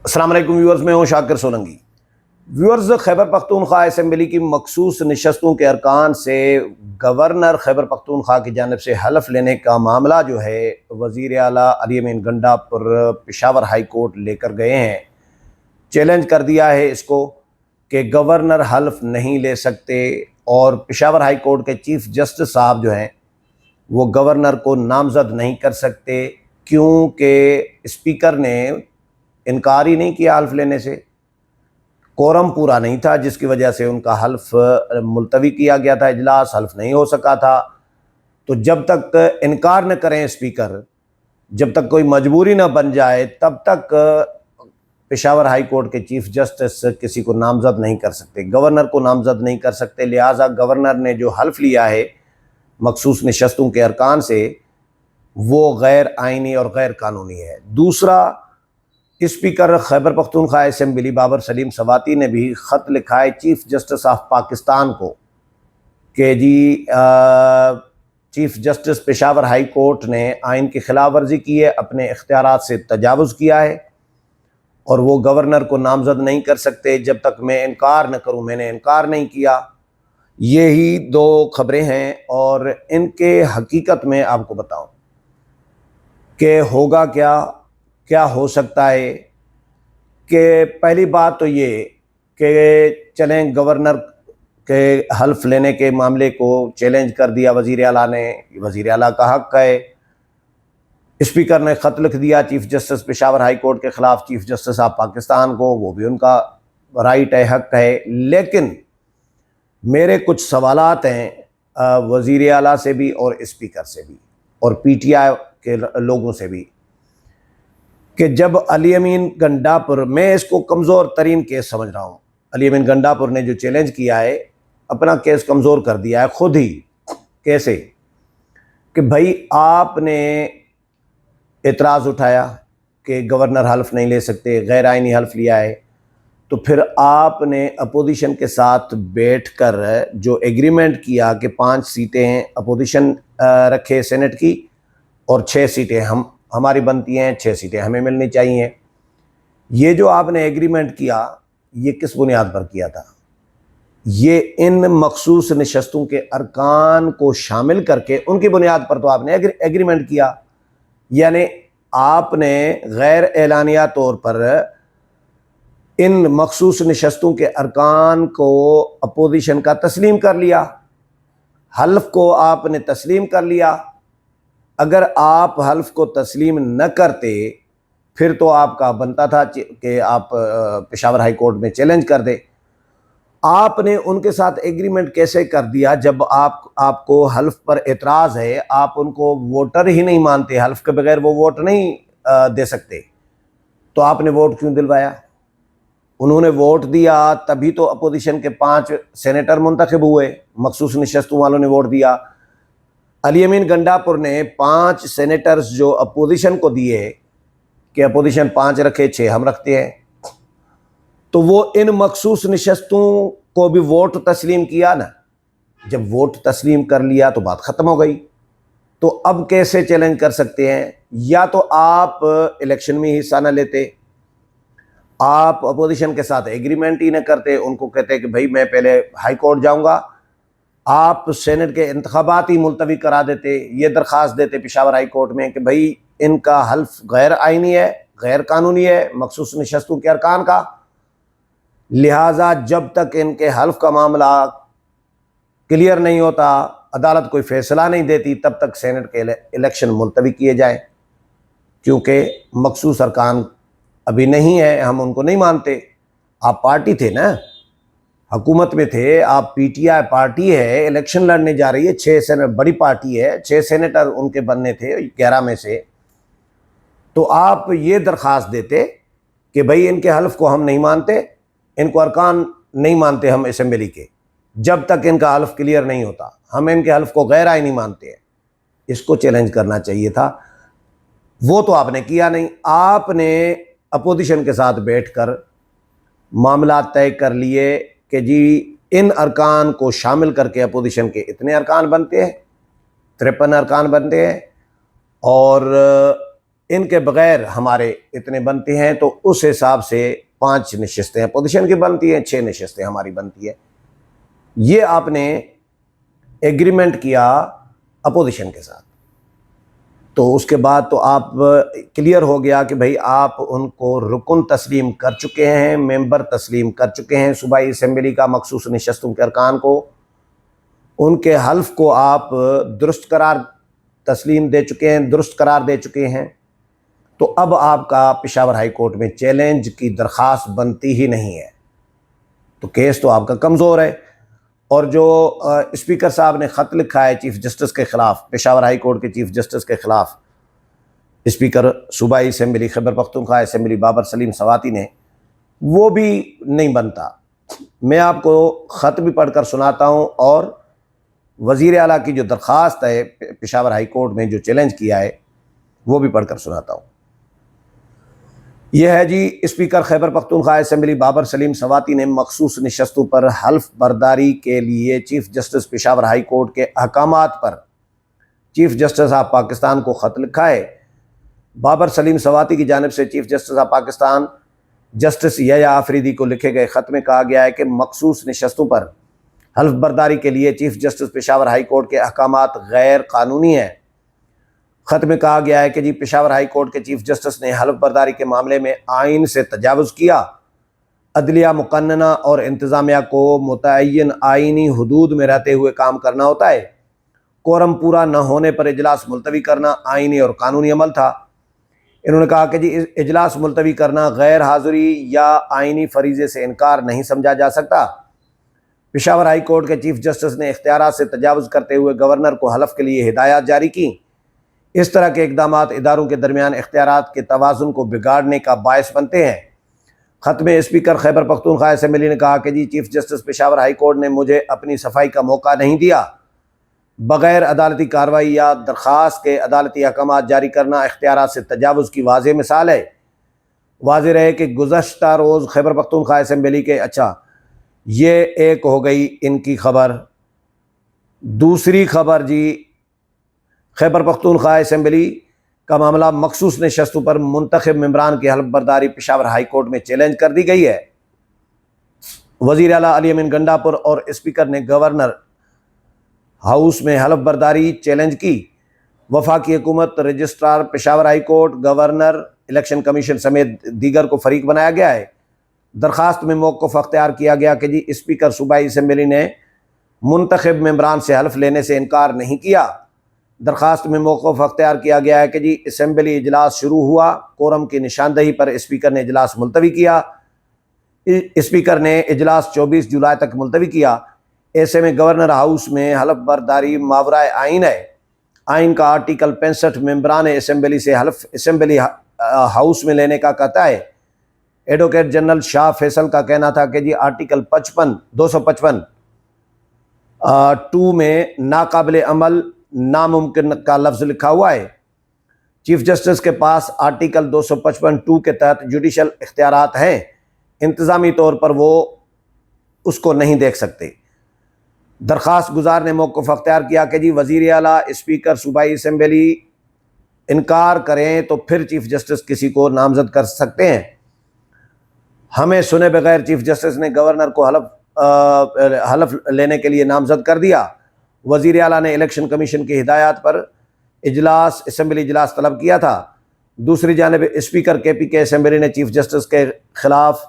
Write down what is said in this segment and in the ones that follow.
अस्सलाम वालेकुम व्यूअर्स, मैं हूँ शाकिर सोलंकी। व्यूअर्स, खैबर पख्तूनख्वा असम्बली की मखसूस नशस्तों के अरकान से गवर्नर खैबर पख्तूनख्वा की जानिब से हलफ लेने का मामला जो है वज़ीर आला अली अमीन गंडापुर पेशावर हाई कोर्ट लेकर गए हैं। चैलेंज कर दिया है इसको कि गवर्नर हल्फ नहीं ले सकते और पेशावर हाई कोर्ट के चीफ जस्टिस साहब जो हैं वो गवर्नर को नामजद नहीं कर सकते, क्योंकि स्पीकर ने इनकार ही नहीं किया हल्फ लेने से। कोरम पूरा नहीं था जिसकी वजह से उनका हल्फ मुलतवी किया गया था, इजलास हल्फ नहीं हो सका था। तो जब तक इनकार न करें स्पीकर, जब तक कोई मजबूरी न बन जाए, तब तक पेशावर हाई कोर्ट के चीफ जस्टिस किसी को नामजद नहीं कर सकते, गवर्नर को नामजद नहीं कर सकते। लिहाजा गवर्नर ने जो हल्फ लिया है मखसूस नशस्तों के अरकान से वो गैर आइनी और गैर कानूनी है। दूसरा, स्पीकर खैबर पख्तूनख्वा असम्बली बाबर सलीम सवाती ने भी ख़त लिखा है चीफ जस्टिस ऑफ पाकिस्तान को कि जी chief justice Peshawar high court ने आइन की खिलाफ वर्जी की है, अपने इख्तियारात से तजावुज़ किया है और वो गवर्नर को नामजद नहीं कर सकते जब तक मैं इनकार न करूं। मैंने इनकार नहीं किया। यही दो खबरें हैं और इनके हकीकत में आपको बताऊं कि होगा क्या, क्या हो सकता है। कि पहली बात तो ये कि चलें, गवर्नर के हल्फ लेने के मामले को चैलेंज कर दिया वज़ीर आला ने, वज़ीर आला का हक है। स्पीकर ने ख़त लिख दिया chief justice Peshawar high court के ख़िलाफ़ चीफ जस्टिस ऑफ पाकिस्तान को, वो भी उनका राइट है, हक है। लेकिन मेरे कुछ सवालात हैं वज़ीर आला से भी और स्पीकर से भी और PTI के लोगों से भी कि जब अली अमीन गंडापुर, मैं इसको कमज़ोर तरीन केस समझ रहा हूँ, अली अमीन गंडापुर ने जो चैलेंज किया है अपना केस कमज़ोर कर दिया है खुद ही। कैसे? कि भाई आपने एतराज़ उठाया कि गवर्नर हल्फ नहीं ले सकते, गैर आइनी हल्फ लिया है, तो फिर आपने अपोजिशन के साथ बैठकर जो एग्रीमेंट किया कि 5 सीटें अपोजिशन रखे सेनेट की और 6 सीटें हमारी बनती हैं, 6 सीटें हमें मिलनी चाहिए। ये जो आपने एग्रीमेंट किया, ये किस बुनियाद पर किया था? ये इन मखसूस नशस्तों के अरकान को शामिल करके उनकी बुनियाद पर तो आपने एग्रीमेंट किया। यानी आपने गैर एलानिया तौर पर इन मखसूस नशस्तों के अरकान को अपोजिशन का तस्लीम कर लिया, हल्फ को आपने तस्लीम कर लिया। अगर आप हल्फ को तस्लीम न करते फिर तो आपका बनता था कि आप पेशावर हाई कोर्ट में चैलेंज कर दे। आपने उनके साथ एग्रीमेंट कैसे कर दिया जब आपको हल्फ पर एतराज़ है? आप उनको वोटर ही नहीं मानते, हल्फ के बगैर वो वोट नहीं दे सकते, तो आपने वोट क्यों दिलवाया? उन्होंने वोट दिया तभी तो अपोजिशन के 5 सेनेटर मुंतखब हुए, मखसूस नशस्तों वालों ने वोट दिया। अली अमीन गंडापुर ने 5 सेनेटर्स जो अपोजिशन को दिए कि अपोजिशन 5 रखे, 6 हम रखते हैं, तो वो इन मखसूस नशस्तों को भी वोट तस्लीम किया ना। जब वोट तस्लीम कर लिया तो बात ख़त्म हो गई। तो अब कैसे चैलेंज कर सकते हैं? या तो आप इलेक्शन में हिस्सा न लेते, आप अपोजिशन के साथ एग्रीमेंट ही न करते, उनको कहते कि भाई मैं पहले हाई कोर्ट जाऊंगा, आप सेनेट के इंतखाबात ही मुलतवी करा देते, ये दरख्वास्त देते पेशावर हाई कोर्ट में कि भाई इनका हल्फ गैर आइनी है, गैर कानूनी है, मखसूस नशस्तों के अरकान का। लिहाजा जब तक इनके हल्फ का मामला क्लियर नहीं होता, अदालत कोई फैसला नहीं देती, तब तक सेनेट के इलेक्शन मुलतवी किए जाएं, क्योंकि मखसूस अरकान अभी नहीं है, हम उनको नहीं मानते। आप पार्टी थे ना, हुकूमत में थे, आप PTI पार्टी है, इलेक्शन लड़ने जा रही है, 6 सेनेटर, बड़ी पार्टी है, 6 सेनेटर उनके बनने थे 11 में से। तो आप ये दरख्वास्त देते कि भाई इनके हल्फ को हम नहीं मानते, इनको अरकान नहीं मानते हम असम्बली के, जब तक इनका हल्फ क्लियर नहीं होता, हम इनके हल्फ को गैर आइनी मानते हैं। इसको चैलेंज करना चाहिए था, वो तो आपने किया नहीं। आपने अपोजिशन के साथ बैठकर मामला तय कर लिए कि जी इन अरकान को शामिल करके अपोजिशन के इतने अरकान बनते हैं, 53 अरकान बनते हैं और इनके बगैर हमारे इतने बनते हैं, तो उस हिसाब से 5 नशिस्तें अपोजिशन की बनती हैं, 6 नशिस्तें हमारी बनती है। ये आपने एग्रीमेंट किया अपोजिशन के साथ, तो उसके बाद तो आप क्लियर हो गया कि भाई आप उनको रुकन तस्लीम कर चुके हैं, मेंबर तस्लीम कर चुके हैं सूबाई असम्बली का मखसूस नशस्तों के अरकान को, उनके हल्फ को आप दुरुस्त करार तस्लीम दे चुके हैं, दुरुस्त करार दे चुके हैं। तो अब आपका पेशावर हाई कोर्ट में चैलेंज की दरख्वास्त बनती ही नहीं है, तो केस तो आपका कमज़ोर है। और जो स्पीकर साहब ने ख़त लिखा है चीफ़ जस्टिस के ख़िलाफ़, पेशावर हाई कोर्ट के चीफ़ जस्टिस के ख़िलाफ़ स्पीकर सूबाई असम्बली खैबर पख्तूनख्वा असम्बली बाबर सलीम सवाती ने, वो भी नहीं बनता। मैं आपको ख़त भी पढ़ कर सुनाता हूँ और वज़ीर आला की जो दरख्वास्त है पेशावर हाई कोर्ट में जो चैलेंज किया है वो भी पढ़ कर सुनाता हूँ। यह है जी, स्पीकर खैबर पख्तूनख्वा असम्बली बाबर सलीम सवाती ने मखसूस नशस्तों पर हल्फ बर्दारी के लिए chief justice Peshawar high court के अहकामात पर चीफ़ जस्टिस ऑफ पाकिस्तान को ख़त लिखा है। बाबर सलीम सवाती की जानिब से chief justice of Pakistan justice यहया Afridi को लिखे गए ख़त में कहा गया है कि मखसूस नशस्तों पर हल्फ बर्दारी के लिए chief justice Peshawar high court के अहकामात गैर कानूनी हैं। ख़त में कहा गया है कि जी पेशावर हाई कोर्ट के चीफ़ जस्टिस ने हल्फ बर्दारी के मामले में आइन से तजावुज़ किया। अदलिया मुक़न्नना और इंतज़ामिया को मुतय्यन आइनी हदूद में रहते हुए काम करना होता है। कोरम पूरा न होने पर इजलास मुलतवी करना आइनी और कानूनी अमल था। इन्होंने कहा कि जी इजलास मुलतवी करना गैर हाज़िरी या आइनी फरीज़े से इनकार नहीं समझा जा सकता। पेशावर हाई कोर्ट के चीफ़ जस्टिस ने इख्तियारात से तजावुज़ करते हुए गवर्नर को हलफ के लिए हिदायत जारी की। इस तरह के इक़दामात इदारों के दरमियान इख्तियारात के तवाज़ुन को बिगाड़ने का बायस बनते हैं। ख़त में स्पीकर खैबर पख्तूनख्वा असम्बली ने कहा कि जी chief justice Peshawar high court ने मुझे अपनी सफाई का मौका नहीं दिया। बग़ैर अदालती कार्रवाई या दरख्वास्त के अदालती अहकामात जारी करना इख्तियारात से तजावुज़ की वाज़ेह मिसाल है। वाज़ेह रहे कि गुज़श्ता रोज़ खैबर पख्तूनख्वा असम्बली के, अच्छा ये एक हो गई इनकी खबर। दूसरी खबर जी, खैबर पख्तूनख्वा असम्बली का मामला मखसूस नशस्तों पर मुंतखब मेंबरान की हल्फ बर्दारी पेशावर हाई कोर्ट में चैलेंज कर दी गई है। वज़ीर आला अली अमीन गंडापुर और स्पीकर ने गवर्नर हाउस में हल्फ बर्दारी चैलेंज की। वफाकी हुकूमत, registrar Peshawar high court, governor, election commission समेत दीगर को फरीक बनाया गया है। दरख्वास्त में मौक़िफ़ अख्तियार किया गया कि जी स्पीकर सूबाई असम्बली ने मुंतखब मेंबरान से हल्फ लेने से इनकार नहीं किया। दरख्वास्त में मौक़िफ़ अख्तियार किया गया है कि जी असम्बली इजलास शुरू हुआ, कोरम की निशानदही पर स्पीकर ने इजलास मुलतवी किया। स्पीकर ने इजलास 24 जुलाई तक मुलतवी किया। ऐसे में गवर्नर हाउस में हल्फ बर्दारी मावराए आइन है। आइन का आर्टिकल 65 मेंबरान असम्बली से हल्फ असम्बली हाउस में लेने का कहता है। एडवोकेट जनरल शाह फैसल का कहना था कि जी आर्टिकल 255 2 में नाकाबिल अमल नामुमकिन का लफ्ज़ लिखा हुआ है। चीफ जस्टिस के पास आर्टिकल 255 2 के तहत जुडिशल इख्तियारात हैं, इंतज़ामी तौर पर वो उसको नहीं देख सकते। दरख्वास्त गुजार ने मौक़िफ़ अख्तियार किया कि जी वज़ीर आला, स्पीकर सूबाई असम्बली इनकार करें तो फिर चीफ जस्टिस किसी को नामज़द कर सकते हैं। हमें सुने बगैर चीफ जस्टिस ने गवर्नर को हलफ लेने के लिए नामज़द कर दिया। वज़ीर आला ने इलेक्शन कमीशन की हिदायत पर इजलास असम्बली इजलास तलब किया था। दूसरी जानिब स्पीकर KPK असम्बली ने चीफ जस्टिस के ख़िलाफ़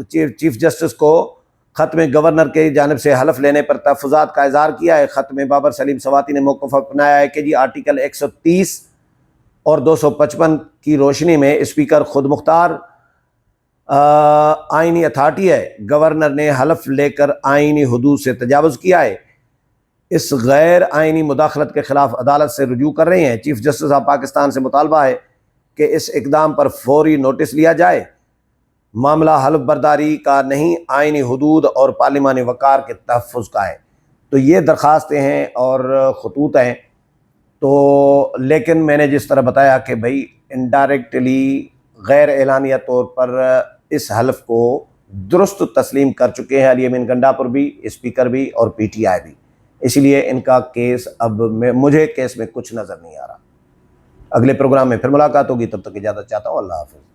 चीफ जस्टिस को ख़त में गवर्नर के जानिब से हलफ लेने पर तहफ़्फ़ुज़ात का इज़हार किया है। ख़त में बाबर सलीम सवाती ने मौक़िफ़ अपनाया है कि जी आर्टिकल 130 और 255 की रोशनी में स्पीकर खुद मुख्तार आइनी अथॉरिटी है। गवर्नर ने हलफ लेकर आइनी हदूद से तजावुज़ किया है। इस गैर आइनी मुदाखलत के ख़िलाफ़ अदालत से रुजू कर रहे हैं। चीफ जस्टिस ऑफ पाकिस्तान से मुतालबा है कि इस इक़दाम पर फौरी नोटिस लिया जाए। मामला हल्फ बर्दारी का नहीं, आइनी हदूद और पार्लिमानी वक़ार के तहफ़्फ़ुज़ का है। तो ये दरख्वास्तें हैं और खतूत हैं। तो लेकिन मैंने जिस तरह बताया कि भाई इनडायरेक्टली गैर एलानिया तौर पर इस हल्फ को दुरुस्त तस्लीम कर चुके हैं अली अमीन गंडापुर भी, स्पीकर भी और PTI भी। इसलिए इनका केस अब मुझे केस में कुछ नज़र नहीं आ रहा। अगले प्रोग्राम में फिर मुलाकात होगी, तब तक इजाज़त चाहता हूँ। अल्लाह हाफ़िज़।